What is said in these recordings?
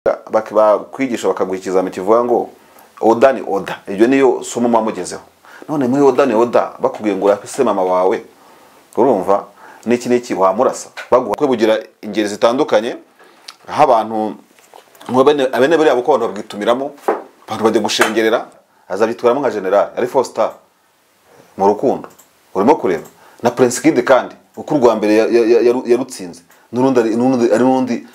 bakwigisha bakaguha ikizami kivuga ngo oda ni oda, ibyo niyo somo mwamugezeho. None muri oda ni oda bakubwiye ngo urapise mama wawe, urumva n'iki wamurasa, baguha kwebugira ingeri zitandukanye, aho abantu abene bari abo konto babwitumiramo, abantu bajya gushengerera, azabyitwaramo nka general ari 4 star mu rukundo. Urimo kureba na Prince Kid kandi uko rwa mbere yarutsinze n'urundi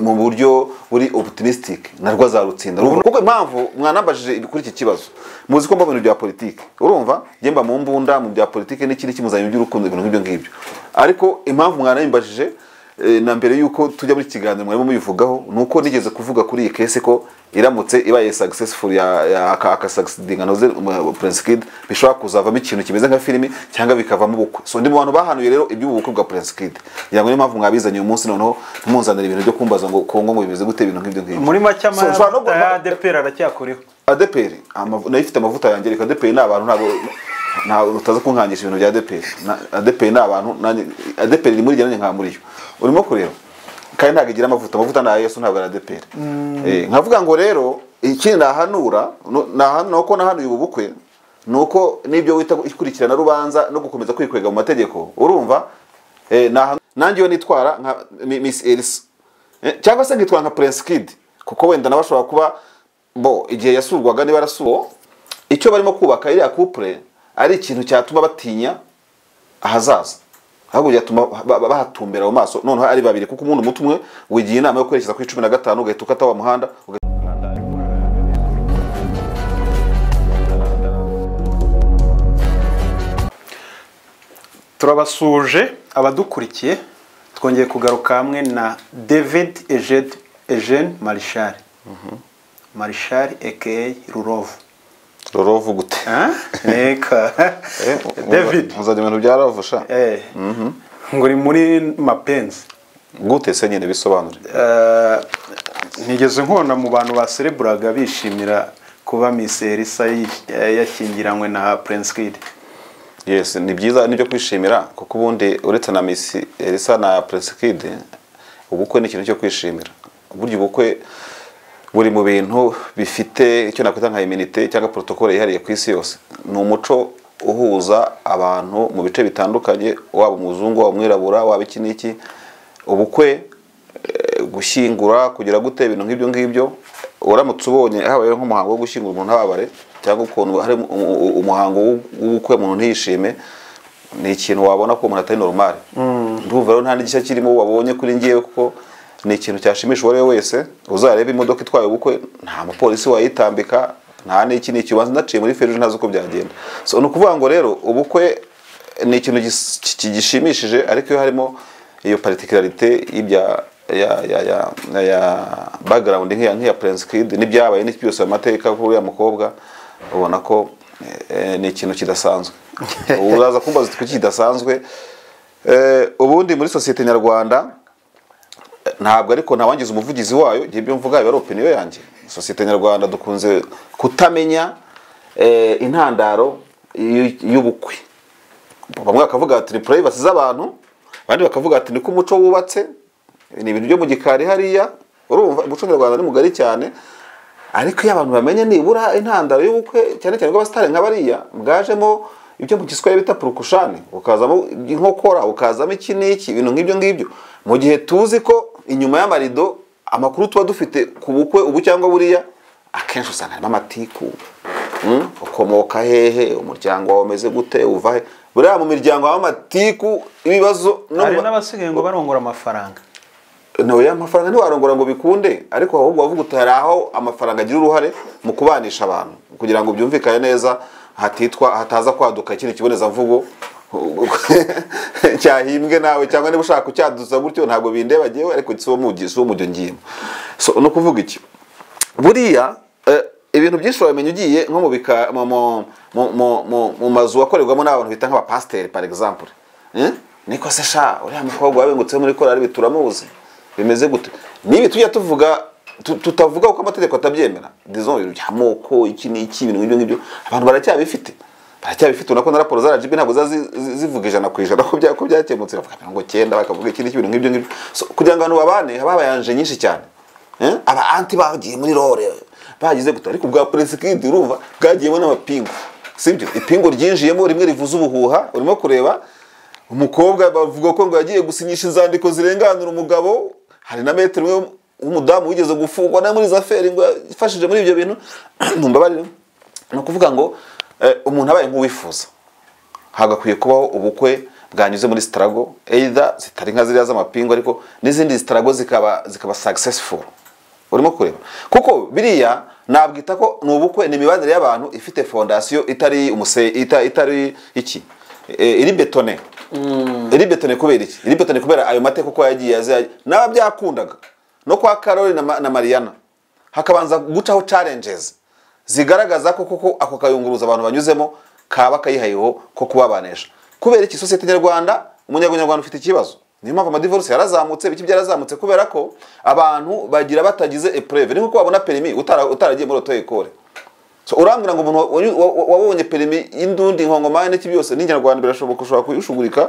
mu buryo buri optimistic narwo azarutsinda. Kuko impamvu mwanambajije kuri iki kibazo, muzi ko mba bintu bya politike, urumva gemba mu mbunda mu bya politike n'ikindi kimuzanye by'urukundo ibintu nk'ibyo ngibyo. Ariko impamvu mwanambajije na mbere yuko tujya muri kiganiro mwarimo mubivugaho nuko nigeze kuvuga kuri iyi case ko iramutse ibaye successful ya succeeding anoze Prince Kid bishobora kuzavamo ikintu kimeze nka filimi cyangwa bikavamo ubukwe. So ndi mu bantu bahanuye rero iby'ubukwe bwa Prince Kid, yango niyo mpamvu mwabizanye uyu munsi noneho tumunzanira ibintu byo kumbaza ngo Kongo ngo bimeze gute ibintu nk'ibyo ngibyo. Muri macama ya ADPR aracyakuriho. ADPR nayifite amavuta yanjye reka ADPR n'abantu ntabwo utaza kunkangisha ibintu bya ADPR. ADPR n'abantu ADPR iri muri jyanye nka Muri. Urimo kureba kandi ntago igira amavuta na Yesu ntabwo ari ADPR. Nkavuga ngo rero ikindi nahanura nuko nahanuye ubukwe nuko nibyo wita ikurikirana rubanza no gukomeza kwikwega mu mategeko, urumva nanjye yo nitwara nka Miss Elsa cyangwa se nkitwara nka Prince Kid, kuko wenda nabashobora kuba bo igihe yasurwaga niba arasuwo icyo barimo kubaka iriya couple ari ikintu cyatuma batinya ahazaza, ahubwo yatuma bahatumbera mu maso none ari babiri, kuko umuntu mutumwe wigiye inama yo kwerekeza ku 15 ugahita ukata wa muhanda. Turabasuje abadukurikiye, twongeye kugaruka hamwe na David Eugene Marshal. Marshal aka Rurovu gute? Neka David muzajya ibintu byaravusha. Nguri muri mapenzi gute se nyine bisobanure? Nigeze nkona mu bantu basereburaga bishimira kuba Miss Elsa yashyingiranywe na Prince Kid. Yes, ni byiza nibyo kwishimira, kuko ubundi uretse na Miss Elsa na Prince Kid ubukwe ni ikintu cyo kwishimira. Buryo ubukwe buri mu bintu bifite icyo nakwita nka immunity cyangwa protocole yihariye ku isi yose. Ni umuco uhuza abantu mu bice bitandukanye, waba umuzungu waba umwirabura waba iki niki. Ubukwe gushyingura kugira gute ibintu nk'ibyo ngibyo, uramutse ubonye habaye nk'umuhango wo gushyingura umuntu habare cyangwa ukuntu hari umuhango w'ubukwe umuntu ntiyishime, ni ikintu wabona ko umuntu atari normal. Ndumva rero nta n'igishya kirimo wabonye kuri ngiye, kuko ni ikintu cyashimisha uwo wese. Uzareba imodoka itwaye ubukwe nta mupolisi wayitambika, nta n'iki n'iki ubanza ndaciye muri feruje ntazi uko byagenda. So no kuvuga ngo rero ubukwe ni ikintu gishimishije, ariko iyo harimo iyo particularité y'ibya ya background nk'iya Prince Kid n'ibyabaye n'iki byose amateka kuri ya mukobwa, ubona ko ni ikintu kidasanzwe. Uraza kumbaza ko kidasanzwe. Ubundi muri societe nyarwanda ntabwo ariko nawangiza umuvugizi wayo, igihe byo mvuga biba ari opinion yanjye. Societe nyarwanda dukunze kutamenya intandaro y'ubukwe. Bamwe bakavuga ati ni privacy z'abantu, abandi bakavuga ati ni ko umuco wubatse, ni ibintu byo mu gikari hariya. Urumva umuco nyarwanda ni mugari cyane, ariko iyo abantu bamenye nibura intandaro y'ubukwe cyane cyane bw'abastare nk'abariya bwajemo ibyo mu Giswahili bita purukushani, ukazamo inkokora, ukazamo iki n'iki, ibintu nk'ibyo ngibyo. Mu gihe tuzi ko inyuma y'amarido amakuru tuba dufite ku bukwe ubu cyangwa buriya, akenshi usanga harimo amatiku. Ukomoka hehe, umuryango wawe umeze gute, uva he. Buriya mu miryango y'amatiku ibibazo hari n'abasigaye ngo barongora amafaranga. No ya amafaranga ntiwarongora ngo bikunde, ariko ahubwo bavuga utari aho amafaranga agira uruhare mu kubanisha abantu, kugira ngo byumvikane neza, hataza kwaduka ikindi kiboneza mvugo cyahimbwe nawe, cyangwa niba ushaka kucyaduza gutyo ntabwo bindebagiye, ariko cyo mujyo ngiyemo. So no kuvuga iki, buriya ibintu byinshi wamenye ugiye nko mu mazu akorerwamo n'abantu bita nk'abapasiteri par exemple. Niko se sha uriya mukobwa wabengutse muri korari bituramuzi bimeze gute? Nibi tujya tuvuga tutavuga uko amategeko atabyemera, disons ibintu by'amoko iki n'iki, ibintu nk'ibyo ngibyo abantu baracyabifite. Unako na raporo za RGB ntabwo zivuga 100% ko byakemutse, bavuga ngo 9 bakavuga ikindi ibintu nk'ibyo ngibyo. So kugira ngo abantu babane haba yanje nyinshi cyane. aba anti bagiye muri role bagize gute ariko bwa Prince urumva bwagiyemo n'amapingu sibyo ipingo ryinjiyemo rimwe rivuza ubuhuha urimo kureba umukobwa bavuga ko ngo yagiye gusinyisha inzandiko zirenganura umugabo hari na metero umudamu wigeze gufungwa na muri zaferi ngo yafashije muri ibyo bintu ntumbabarire no kuvuga ngo umuntu abaye nk'uwifuza hagakwiye kubaho ubukwe bwanyuze muri struggle either zitari nka ziriya z'amapingo ariko n'izindi struggle zikaba successful urimo kureba kuko biriya nabwita ko n'ubukwe ni imibanire y'abantu ifite fondation itari itari iki iri betone iri betone kubera iki iri betone kubera ayo mateko ko yagiye azaye naba byakundaga no kwa Karoli na Mariana hakabanza gucaho challenges zigaragaza ko koko ako kayunguruza abantu banyuzemo kaba kayihayeho ko kubabanesha kubera iki societe nyarwanda umunyarwanda ufite ikibazo niyo mpamvu amadivorce yarazamutse biki byarazamutse kubera ko abantu bagira batagize épreuve ni nko babona permis utaragiye muri auto école so urambwira ngo umuntu wabonye permis y'indundi nkongomane n'iki byose n'inyarwanda birashoboka ushobora kuyushugurika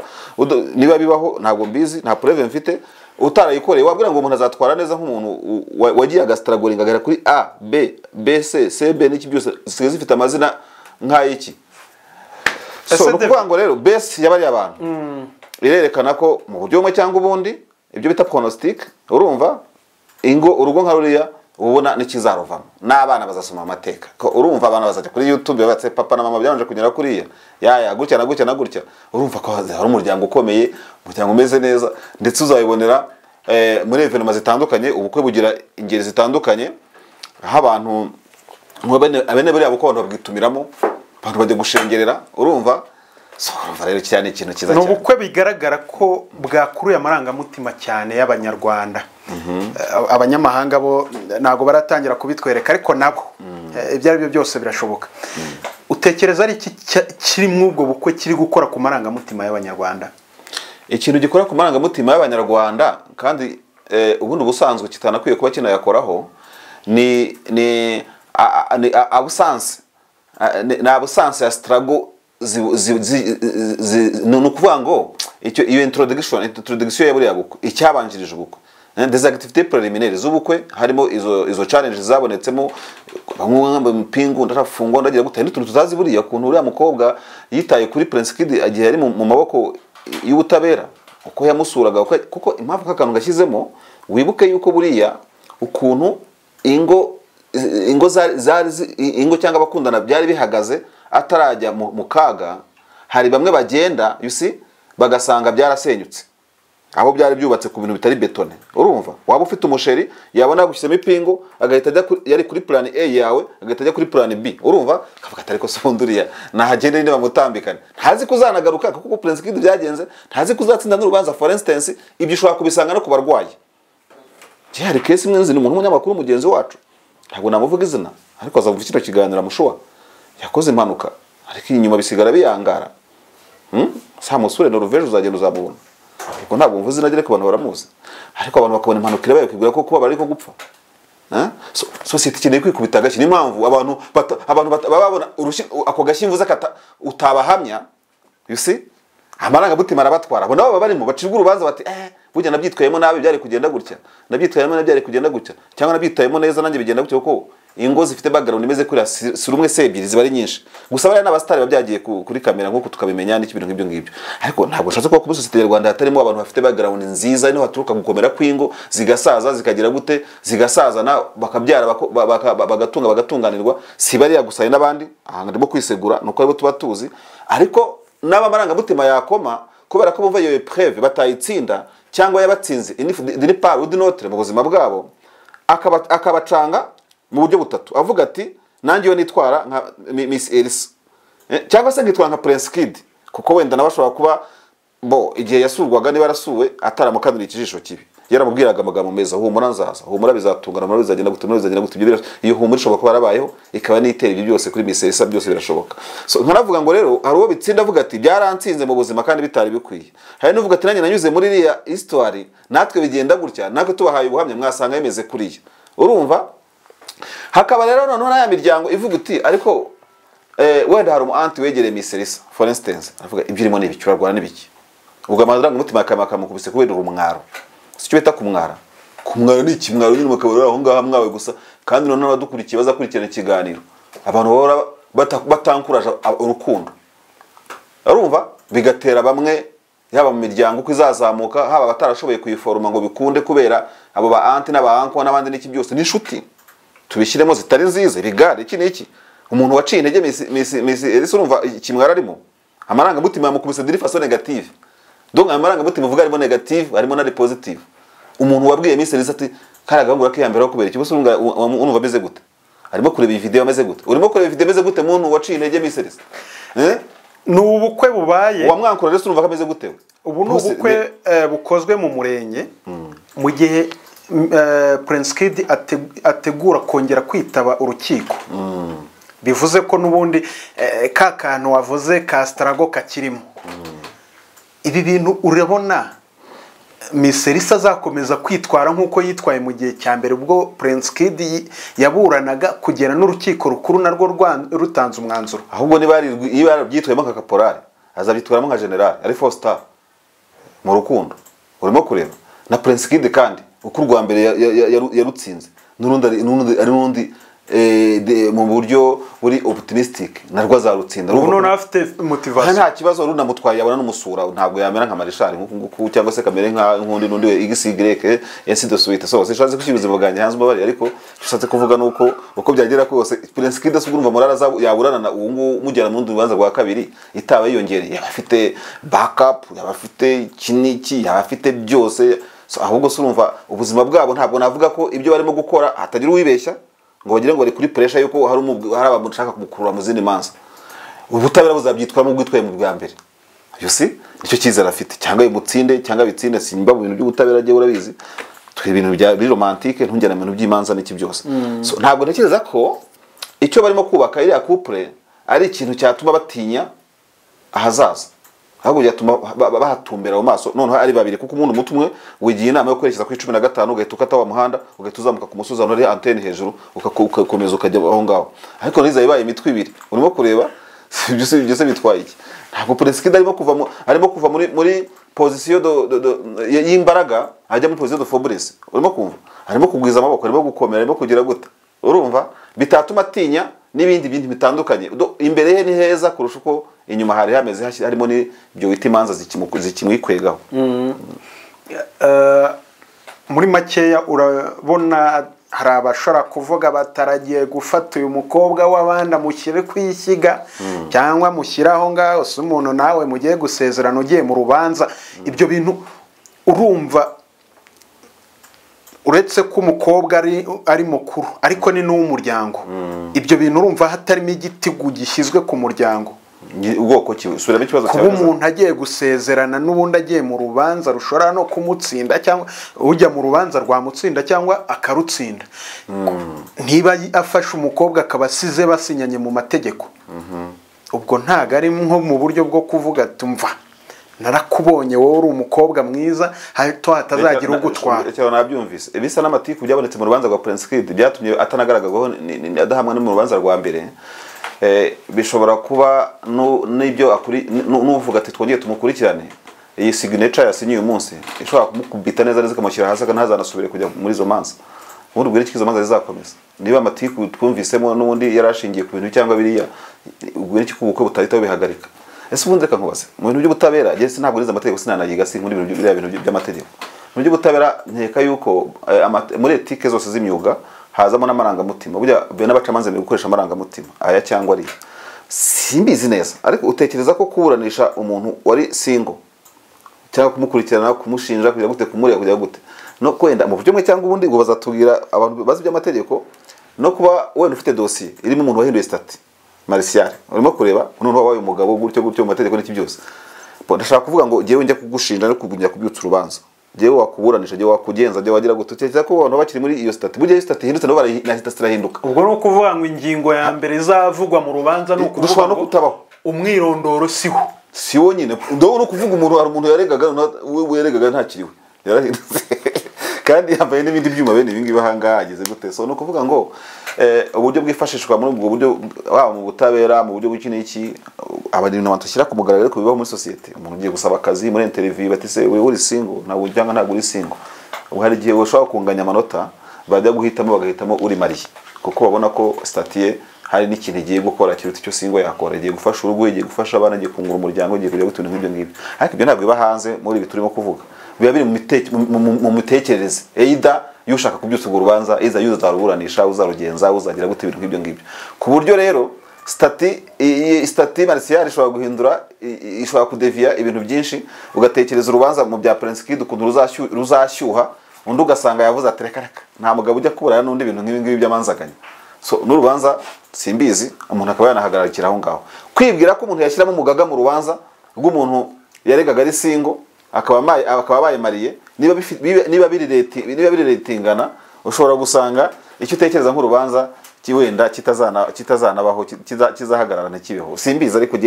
niba bibaho ntabwo mbizi nta preuve mfite utarayikoreye wabwira ngo umuntu azatwara neza nk'umuntu wagiye agastragoringa agera kuri A B B C C B n'iki byose zisigaye zifite amazina nk'ayiki so nukuvuga ngo rero base yabari abantu irerekana ko mu buryo bumwe cyangwa ubundi ibyo bita pronostic urumva urugo nka ruriya ubona n'ikizarovamo n'abana bazasoma amateka ko urumva abana bazajya kuri YouTube batse papa na mama byabanje kunyura kuriya yaya gutya na gutya na gutya urumva ko hari umuryango ukomeye umuryango umeze neza ndetse uzayibonera muri evenement zitandukanye ubukwe bugira ingeri zitandukanye aho abantu abene bari abo ko abantu babwitumiramo abantu bajya gushengerera urumva so urumva rero cyane ikintu kiza cyane n'ubukwe bigaragara ko bwakuruye amarangamutima cyane y'abanyarwanda abanyamahanga bo nago baratangira kubitwereka ariko nabo ibyo ari byo byose birashoboka utekereza ari iki kiri mu ubwo bukwe kiri gukora ku marangamutima y'abanyarwanda ikintu gikora ku marangamutima y'abanyarwanda kandi ubundi ubusanzwe kitanakwiye kuba kinayakoraho ni absence ya struggle no kuvuga ngo iyo introduction ya buriya bukwe icyabanjirije ubukwe des activités préliminaires z'ubukwe harimo izo challenges zabonetsemo bamwe mpingu ndarafungwa ndagira gute n'utuntu tutazi buriya kuntu uriya mukobwa yitaye kuri Prince agiye ari mu maboko y'ubutabera uko yamusuraga kuko impamvu kakantu gashyizemo wibuke yuko buriya ukuntu ingo cyangwa abakundana byari bihagaze atarajya mu kaga hari bamwe bagenda you see bagasanga byarasenyutse aho byari byubatse ku bintu bitari betone urumva waba ufite umusheri yabona gushyiramo ipingo agahita ajya yari kuri plan A yawe agahita ajya kuri plan B urumva kavuga atari ko sonduriya nahagende niba mutambikane ntazi kuzanagaruka kuko Prince byagenze ntazi kuzatsinda n'urubanza for instance ibyo ushobora kubisanga no kubarwaye cyari case imwe nzi n'umuntu w'umunyamakuru mugenzi wacu ntabwo namuvuga izina ariko azavuga kino kiganiro mushuwa yakoze impanuka ariko inyuma bisigara biyangara samusure no ruveje uzagenda uzabubona ariko ntabwo mvuze nagire ko abantu baramuzi ariko abantu bakabona impanuka irabaye kwigura ko kuba bari ko gupfa society kineye kwikubita gashi n'impamvu abantu babona ako gashimvuza utabahamya you see amaranga butima arabatwara abo nabo barimo bacirwa urubanza bati burya nabyitwayemo nabi byari kugenda gutya nabyitwayemo nabi byari kugenda gutya cyangwa nabyitwayemo neza nanjye bigenda gutya kuko ingo zifite background imeze kuri si rumwe se ebyiri ziba ari nyinshi gusa bari n'abastari babyagiye kuri kamera nk'uko tukabimenya n'iki bintu nk'ibyo ngibyo ariko ntabwo nshatse ko societe y'Rwanda hatarimo abantu bafite background nziza niho haturuka gukomera kw'ingo zigasaza zikagira gute zigasazana bakabyara bagatunganirwa si bari yagusaye n'abandi ndimo kwisegura nuko aribo tuba tuzi ariko n'abamaranga mutima yakoma kubera ko bumva iyo preuve batayitsinda cyangwa yabatsinze ini part ou notre mu buzima bwabo akabacanga mu buryo butatu avuga ati nanjye yo nitwara nka Miss Elsa cyangwa se ngitwara nka Prince Kid kuko wenda nabashobora kuba igihe yasurwaga niba arasuwe ataramukanira ikijisho kibi yaramubwiraga amagambo meza humura nzaza humura bizatungana muri bizagenda gutumira bizagenda gutubye iyo humura ishobora kuba yarabayeho ikaba nitera ibyo byose kuri Miss Elsa byose birashoboka so nkanavuga ngo rero hari uwo bitsinda avuga ati byaransinze mu buzima kandi bitari bikwiye hari n'uvuga ati nanjye nanyuze muri iriya history natwe bigenda gutya natwe tubahaye ubuhamya mwasanga yemeze kuriya urumva hakaba rero noneho n'aya miryango ivuga uti ariko wenda hari anti wegereye Miss Elsa for instance avuga ibyirimo n'ibiki urarwana n'ibiki ubwo amadrango mutima akamukubise kubera urumwaro sicyo bita kumwara kumwaro ni ikimwaro nyine mukabura aho ngaho mwawe gusa kandi none abadukurikiye bazakurikirana ikiganiro abantu bahora batankuraje urukundo arumva bigatera bamwe yaba mu miryango uko izazamuka haba abatarashoboye kuyiforoma ngo bikunde kubera abo ba anti n'aba anko n'abandi n'iki byose n'inshuti tubishyiremo zitari nziza bigare iki n'iki umuntu waciye intege misi Elisa urumva ikimwaro arimo amarangamutima yamukubise diri façon négative donc amarangamutima uvuga arimo négative harimo na positive umuntu wabwiye misi Elisa ati karagangura ko yambere kubera iki bose urumva ameze gute arimo kureba iyi video ameze gute urimo kureba video ameze gute umuntu waciye intege misi Elisa n'ubukwe bubaye wamwankura rero urumva kameze gute ubu n'ubukwe bukozwe mu murenge mu gihe Prince Kid ategura kongera kwitaba urukiko bivuze ko nubundi ka kantu wavuze ka strago kakirimo ibi bintu urabona Miss Elisa azakomeza kwitwara nkuko yitwaye mu gihe cya mbere ubwo Prince Kid yaburanaga kugera n'urukiko rukuru narwo rutanze umwanzuro ahubwo niba byitwayemo nka caporal azabyitwaramo nka general ari 4 star mu rukundo urimo kureba na Prince Kid kandi uko rwa mbere yarutsinze n'urundi mu buryo buri optimistic narwo azarutsinda ubu afite motivation nta kibazo runamutwaye yabona n'umusura ntabwo yamera nka marishari nkuko cyangwa se kamere nka nkundi XY ainsi de suite so sishaze kushyubiza buganye hanze mbabari ariko dushatse kuvuga nuko uko byagera kose Prince Kid urumva morara yaburana na ubu mujyana mu rubanza rwa kabiri itabe yongereye yabafite backup yabafite kiniki yabafite byose so ahubwo surumva ubuzima bwabo ntabwo navuga ko ibyo barimo gukora hatagira uwibeshya ngo bagire ngo bari kuri pressure yuko hari abamushaka kumukurura mu zindi manza ubutabera buzabyitwamo bwitwaye mu bwa mbere you see nicyo cyizera afite cyangwa imutsinde cyangwa bitsinde simba mu bintu by'ubutabera agiye urabizi twe ibintu bya romantique ntungena mu bintu by'imanza n'iki byose so ntabwo ntekereza ko icyo barimo kubaka iriya couple ari ikintu cyatuma batinya ahazaza ahubwo byatuma bahatumbera mu maso none ari babiri kuko umuntu mutumwe wigiye inama yo kwerekeza ku 15 ugahita ukata wa muhanda ugahita uzamuka ku musozi ari antenne hejuru ukakomeza ukajya aho ngaho ariko niza ibaye imitwe ibiri urimo kureba byose bitwaye iki ntabwo Prince Kid arimo kuva muri position y'imbaraga ajya muri position de faiblesse urimo kumva arimo kugwiza amaboko arimo gukomera arimo kugira gute urumva bitatuma atinya n'ibindi bintu bitandukanye imbere ye ni heza kurusha uko inyuma hari hameze harimo ni byo wita imanza zikimwikwegaho muri makeya urabona hari abashora kuvuga bataragiye gufata uyu mukobwa w'abandi amushyire kwishyiga cyangwa mushyiraho ngaho se umuntu nawe mugiye gusezerana ugiye mu rubanza ibyo bintu urumva uretse ko umukobwa ari mukuru ariko ni n'umuryango ibyo bintu urumva hatarimo igitigu gishyizwe ku muryango ubwoko kisubiramo ikibazo cyawe kuba umuntu agiye gusezerana n'ubundi agiye mu rubanza rushobora no kumutsinda cyangwa ujya mu rubanza rwamutsinda cyangwa akarutsinda ntiba afashe umukobwa akaba asize basinyanye mu mategeko ubwo ntago ari nko mu buryo bwo kuvuga tumva narakubonye wowe uri umukobwa mwiza hato hatazagira ugutwara cyane nabyumvise ibisa n'amatiku byabonetse mu rubanza rwa Prince Kid byatumye atanagaragaho adahamwa no mu rubanza rwa mbere bishobora kuba n'ibyo akuri n'uvuga ati twongeye tumukurikirane iyi signature yasinye uyu munsi ishobora kumukubita neza neza kamushyira hasi ntazanasubire kujya muri zo manza ubundi bwire ikizo manza zizakomeza niba amatiku twumvisemo n'ubundi yarashingiye ku bintu cyangwa biriya ubwo iki kubukwe butarita bihagarika ese ubundi reka nkubaze mu bintu by'ubutabera je ntabwo niza amategeko sinanayiga si muri bintu by'amategeko mu by'ubutabera nkeka yuko muri etike zose z'imyuga hazamo n'amarangamutima burya n'abacamanza ni gukoresha amarangamutima aya cyangwa ari simbizi neza ariko utekereza ko kuburanisha umuntu wari single cyangwa kumukurikirana kumushinja kujya gute kumureba kujya gute no kwenda mu buryo mwe cyangwa ubundi ngo bazatubwira abantu bazi by'amategeko no kuba wenda ufite dossier irimo umuntu wahinduye statut martial urimo kureba umuntu wabaye umugabo gutyo mu mategeko n'iki byose ndashaka kuvuga ngo jewe njya kugushinja no kugumya kubyutsa urubanza jewe wakuburanisha jewe wakugenza jewe wagira gututekeza ko abantu bakiri muri iyo statut burya statut hindutse no barahita sirahinduka ubwo no kuvuga ngo ingingo ya mbere izavugwa mu rubanza no kuvuga no kutabaho umwirondoro siwo nyine ndo no kuvuga umuntu hari umuntu yaregaga weregaga ntakiriwe yarahindutse kandi yambaye n'ibindi byuma bene ibingi bahanga ageze gute so no kuvuga ngo uburyo bwifashishwa muri ubwo buryo wa mu butabera mu buryo bw'iki n'iki abadini batashyira ku mugaragaro ko bibaho muri societe umuntu ugiye gusaba akazi muri interview batise we uri single ntabwo cyangwa ntabwo uri single hari igihe ushobora kunganya amanota bajya guhitamo bagahitamo uri mariye kuko babona ko statiye hari n'ikintu igiye gukora kiruta icyo singo yakora, igiye gufasha urugo, igiye gufasha abana, igiye kungura umuryango, igiye kujya gutunga nk'ibyo ngibyo. Ariko ibyo ntabwo biba hanze muri ibi turimo kuvuga, biba biri mu mitekerereze either yushaka kubyutsa urwo rubanza, either uzaruburanisha, uzarugenza, uzagira gute ibintu nk'ibyo ngibyo. Ku buryo rero stati martial ishobora guhindura, ishobora kudevia ibintu byinshi, ugatekereza urubanza mu bya Prince ukuntu ruzashyuha, undi ugasanga yavuze ati reka nta mugabo ujya kuburana n'undi ibintu nk'ibi ngibi by'amanzaganya. So n'urubanza simbizi umuntu akaba yanahagararikira aho ngaho, kwibwira ko umuntu yashyiramo umugaga mu rubanza rw'umuntu yaregaga ari singo akaba bayimariye, niba biri ratingana, ushobora gusanga icyo utekereza nk'urubanza wenda kitazanabaho, kizahagarara ntikibeho, simbizi. Ariko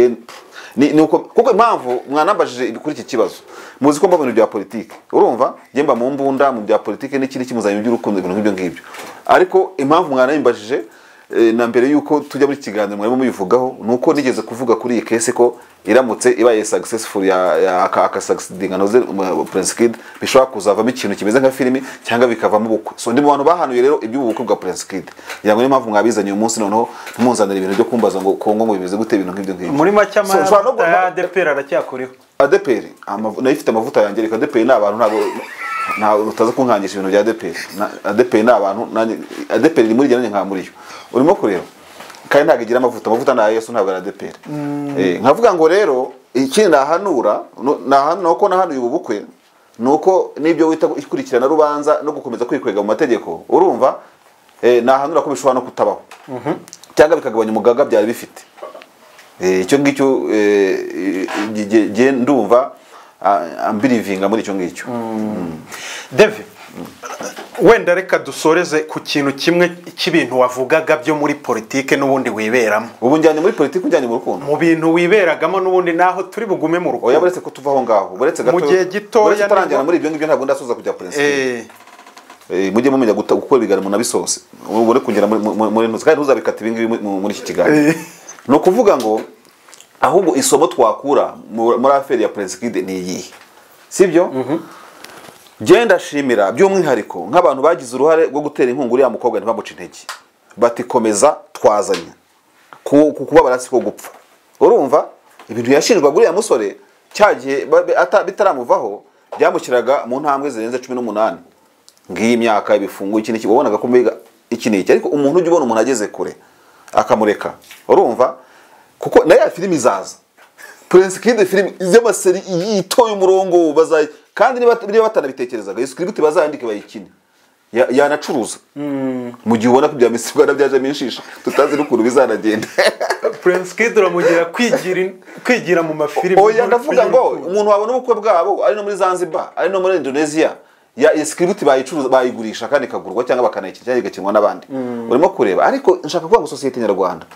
kuko impamvu mwanambajije kuri iki kibazo, muzi ko mba mu bintu bya politike, urumva njye mba mu mbunda mu bya politike n'ikindi kimuzanye by'urukundo, ibintu nk'ibyo ngibyo. Ariko impamvu mwanambajije na mbere yuko tujya muri kiganiro mwarimo mubivugaho, nuko nigeze kuvuga kuri iyi case ko iramutse ibaye successful ya succeeding anoze Prince Kid, bishobora kuzavamo ikintu kimeze nka filimi cyangwa bikavamo ubukwe. So ndi mu bantu bahanuye rero iby'ubukwe bwa Prince Kid, yango niyo mpamvu mwabizanye uyu munsi, noneho ntumunzanira ibintu byo kumbaza ngo Kongo ngo bimeze gute ibintu nk'ibyo ngibyo. Muri make amavuta ya ADPR aracyakoreho. ADPR nayo ifite amavuta yanjye, reka ADPR ni abantu ntabwo utaza kunkangisha ibintu bya ADPR. ADPR ni abantu, ADPR iri muri jyanye nka Muriyo urimo kureba, kandi ntabwo igira amavuta na Yesu ntabwo ari ADPR. Nkavuga ngo rero ikindi nahanura nuko nahanuye ubu bukwe, nuko nibyo wita ikurikirana rubanza no gukomeza kwikwega mu mategeko, urumva nahanura ko bishobora no kutabaho cyangwa bikagabanya umugaga byari bifite. Icyo ngicyo ndumva ambirivinga muri icyo ngicyo. David, wenda reka dusoreze ku kintu kimwe cy'ibintu wavugaga byo muri politike n'ubundi wiberamo. Ubu njyanye muri politike, ujyanye mu rukundo, mu bintu wiberagamo n'ubundi naho turi bugume mu rukundo. Oya baretse ko tuvaho ngaho, baretse gato mu gihe gitoya tarangira muri ibyo ngibyo ntabwo ndasoza kujya Prince. Mujye mumenya gukora ibiganiro nabisose, ubone kugera muri ntuzi kandi ntuzabikata ibingibi muri iki kiganiro. No kuvuga ngo ahubwo isomo twakura muri affaire ya Prince Kid ni iyi, sibyo? Genda shimira by'umwihariko nk'abantu bagize uruhare rwo gutera inkunga uriya mukobwa ntibamuce intege, bati komeza twazanye kuba barasi ko gupfa. Urumva ibintu yashinjwaga uriya musore cyagiye bitaramuvaho, byamushyiraga mu ntambwe zirenze 18 ngiyi imyaka ibifungo iki niki, wabonaga ko mbega iki niki. Ariko umuntu ujye ubona umuntu ageze kure akamureka, urumva kuko na ya filimi zaza Prince Kid filimi y'amaseri yitoye umurongo bazaye, kandi niba batanabitekerezaga script bazandike bayikine yanacuruza mu gihe ubona ko bya misibwa byaje minshisha tutazi n'ukuntu bizanagenda. Prince Kid uramugira kwigira mu mafilimi. Oya ndavuga ngo umuntu wabona ubukwe bwabo ari no muri Zanzibar, ari no muri Indonesia, ya script bayicuruza bayigurisha kandi ikagurwa cyangwa bakanayikira cyangwa igakinwa n'abandi. Urimo kureba, ariko nshaka kuvuga ngo societe nyarwanda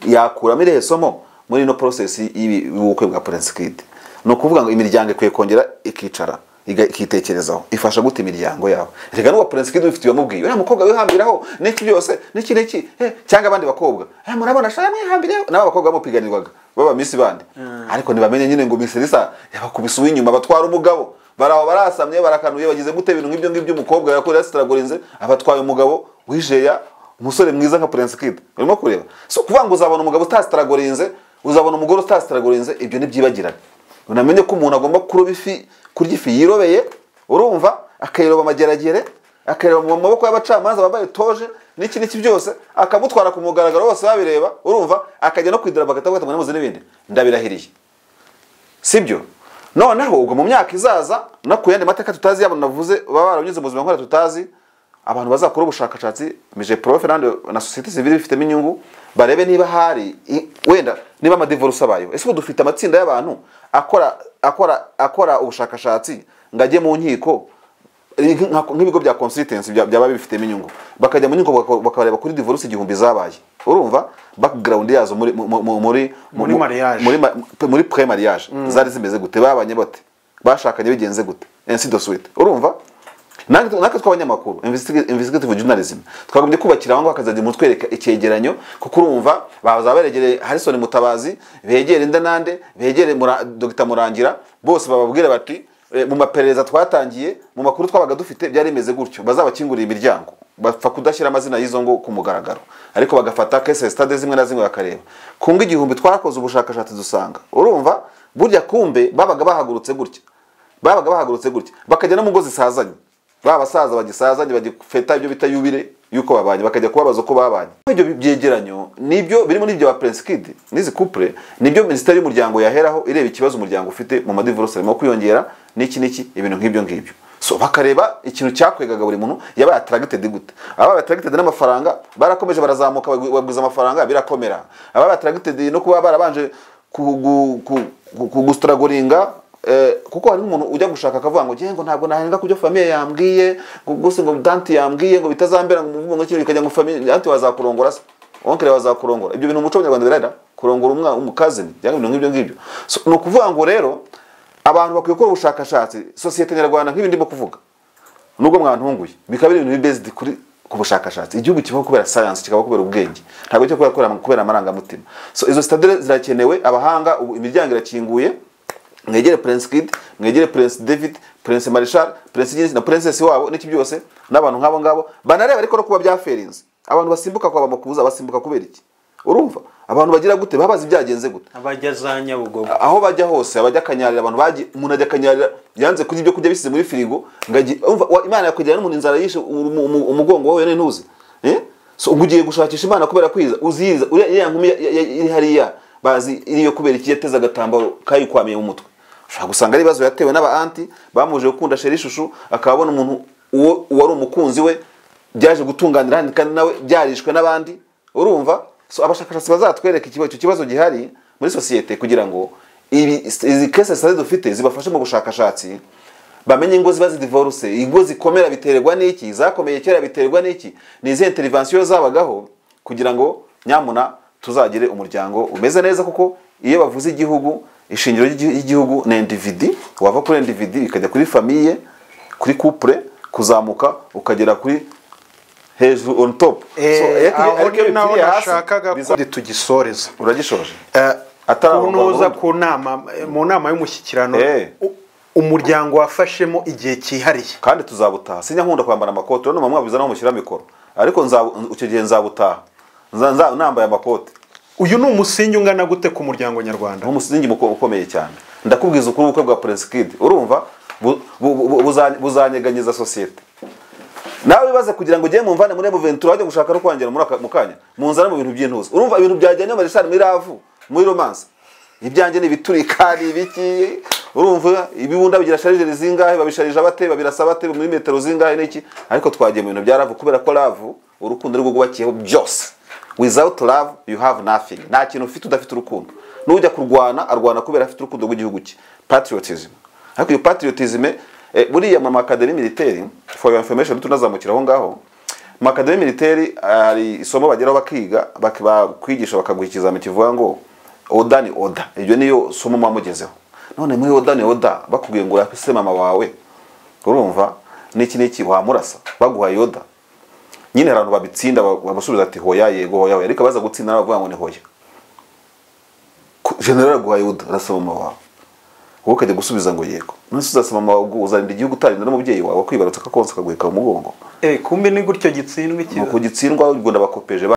yakuramo ire somo muri no process y'ubukwe bwa Prince Kid. No kuvuga ngo imiryango ikwiye kongera ikicara ikitekerezaho ifasha gute imiryango yawe. Reka n'uwa Prince Kid ufite yamubwiye uriya mukobwa wihambiraho n'iki byose n'iki cyangwa abandi bakobwa murabona shaya mwihambiraho n'aba bakobwa bamupiganirwaga baba misi bandi, ariko ntibamenye nyine ngo Miss Lisa yabakubise uw'inyuma batwara umugabo baraho barasamye barakanuye bagize gute ibintu nk'ibyo ngibyo umukobwa yakorera stragorinze abatwaye umugabo wijeya umusore mwiza nka Prince Kid. Urimo kureba, so kuvuga ngo uzabona umugabo utastragorinze, uzabona umugore utastragorinze, ibyo nibyibagirana. Unamenye ko umuntu agomba kuroba ifi, kurya ifi yirobeye, urumva akayiroba amageragere, akayiroba mu maboko y'abacamanza bambaye toje n'iki byose, akamutwara ku mugaragaro bose babireba, urumva akajya no kwidira bagatavuga ngo namuze n'ibindi ndabirahiriye, sibyo? Noneho ubwo mu myaka izaza no kuyandi mateka tutazi yabo navuze baba baranyuze mu buzima nkora tutazi, abantu bazakora ubushakashatsi mije profe na societe civile bifitemo inyungu, barebe niba hari wenda niba amadivorce abayo. Ese dufite amatsinda y'abantu akora ubushakashatsi ngajye mu nkiko nk'ibigo bya consultancy byaba bifitemo inyungu, bakajya mu nkiko bakareba kuri divorce 1000 zabaye, urumva background yazo muri pre mariage zari zimeze gute, babanye bate, bashakanye bigenze gute, ainsi de suite. Urumva naka tw'abanyamakuru investigative journalism twagombye kubakira aho bakazajya mu twereka icyegeranyo, kuko urumva baza baregere Harrison Mutabazi, begere Ndanande, begere Dr Murangira, bose bababwira bati mu maperereza twatangiye mu makuru twabaga dufite byari bimeze gutyo bazabakingurira imiryango bapfa kudashyira amazina y'izo ngo ku mugaragaro ariko bagafata case stade zimwe na zimwe bakareba kunga igihumbi twakoze ubushakashatsi dusanga urumva burya kumbe babaga bahagurutse gutya bakajya no mu ngo zisazanye babasaza bagisazanye bagifeta ibyo bita yubire yuko babanye bakajya kubabaza ko babanye ibyo byegeranyo nibyo biri muri ibyo ba Prince Kid nizi couple nibyo ministeri y'umuryango yaheraho ireba ikibazo umuryango ufite mu madivorce mo kwiyongera niki ibintu nk'ibyo so bakareba ikintu cyakwegaga buri muntu yabaye attracted gute aba attracted n'amafaranga barakomeje barazamuka bagwiza amafaranga birakomera aba attracted no kuba barabanje kugustragoringa kuko hari umuntu ujya gushaka akavuga ngo ngengo ntabwo nahenga kubyo famille yambwiye guse ngo danti yambwiye ngo bitazambera ngo muvuga ngo kintu bikajya ngo famille danti wazakurongora se onkere wazakurongora ibyo bintu umuco w'Abanyarwanda birada kurongora umukazini cyangwa ibintu nk'ibyo so no kuvuga ngo rero abantu bakwiye gukora ubushakashatsi societe nyarwanda nk'ibindi mo kuvuga nubwo mwantunguye bikabira ibintu based kuri ku bushakashatsi igihugu kibaho kubera science kikaba kubera ubwenge ntabwo cyo kubera amarangamutima so izo stade zirakenewe abahanga imiryango irakinguye mwegere Prince Kid mwegere Prince David Prince Marshal Prince Gilles na Princess wabo n'iki byose n'abantu nk'abo ngabo banareba ariko no kuba byaferinze abantu basimbuka kwa bamukuza basimbuka kubera iki urumva abantu bagira gute babaza ibyagenze gute abajya za Nyabugogo aho bajya hose abajya kanyarira abantu baje umuntu ajya kanyarira yanze kurya ibyo kujya bisize muri firigo ngaji umva Imana yakugira n'umuntu inzara yishe umugongo wowe ntuzi so ugiye gushakisha Imana kubera kwiza uziza uriya nkumi iri hariya bazi iriyo kubera iki yateza agatambaro kayikwamiye mu mutwe ushaka gusanga ari bazo yatewe n'aba anti bamuje gukunda sheri shushu akabona umuntu uwo wari umukunzi we byaje gutunganira kandi nawe byarishwe n'abandi urumva so abashakashatsi bazatwereka icyo kibazo gihari muri societe kugira ngo izi cases dufite zibafashe mu bushakashatsi bamenye ingo zibazi divorce ingo zikomera biterwa n'iki zakomeye kera biterwa n'iki ni izi intervention zabagaho kugira ngo nyamuna tuzagire umuryango umeze neza kuko iyo bavuze igihugu ishingiro ry'igihugu na individu wava kuri individu ikajya kuri famille kuri couple kuzamuka ukagera kuri hejuru on top ariko naho nashakaga ko tugisoreza uragishoje kunoza ku nama mu nama y'umushyikirano umuryango wafashemo igihe cyihariye kandi tuzabutaha sinya nkunda kwambara amakoto no mamwabiza no mushyira mikoro ariko icyo gihe nzabutaha nambaye amakote uyu ni umusingi ungana gute ku muryango nyarwanda umusingi ukomeye cyane ndakubwiza ukuri ubukwe bwa Prince Kid urumva buzanyeganyiza societe nawe bibaze kugira ngo ugiye mu mvane muri M23 wajye gushaka no kwangera mu kanya munzana mu bintu by'intuzi urumva ibintu byajyanye Marshal muri ravu muri romance ibyanjye nibiturikari biki urumva ibibunda bigira charge zingahe babisharije abate babirasa bate muri metero zingahe n'iki ariko twagiye mu bintu bya ravu kubera ko ravu urukundo rwo gubakiyeho byose without love you have nothing nta kintu ufite udafite urukundo nujya kurwana arwana kubera afite urukundo rw'igihugu cye patriotism ariko iyo patriotism buriya mu academy militaire for your information tunazamukiraho ngaho mu academy militaire ari isomo bageraho bakiga bakwigisha bakaguha ikizami kivuga ngo oda ni oda ibyo niyo somo mwamugezeho none muri oda ni oda bakubwiye ngo urafise mama wawe urumva n'iki wamurasa baguha yoda nyine abantu babitsinda bamusubiza ati hoya yego hoya ariko baza gutsinda bavuga ngo ni hoya general guha yoda arasaba mama wawe wowe ukajya gusubiza ngo yego nasubiza asaba mama wawe uzarinda igihugu utarinda n'umubyeyi wawe kwibarutsa akakonsa kaguheka umugongo kumbe ni gutyo gitsindwa ikibazo ko gitsindwa ubwo ndabakopeje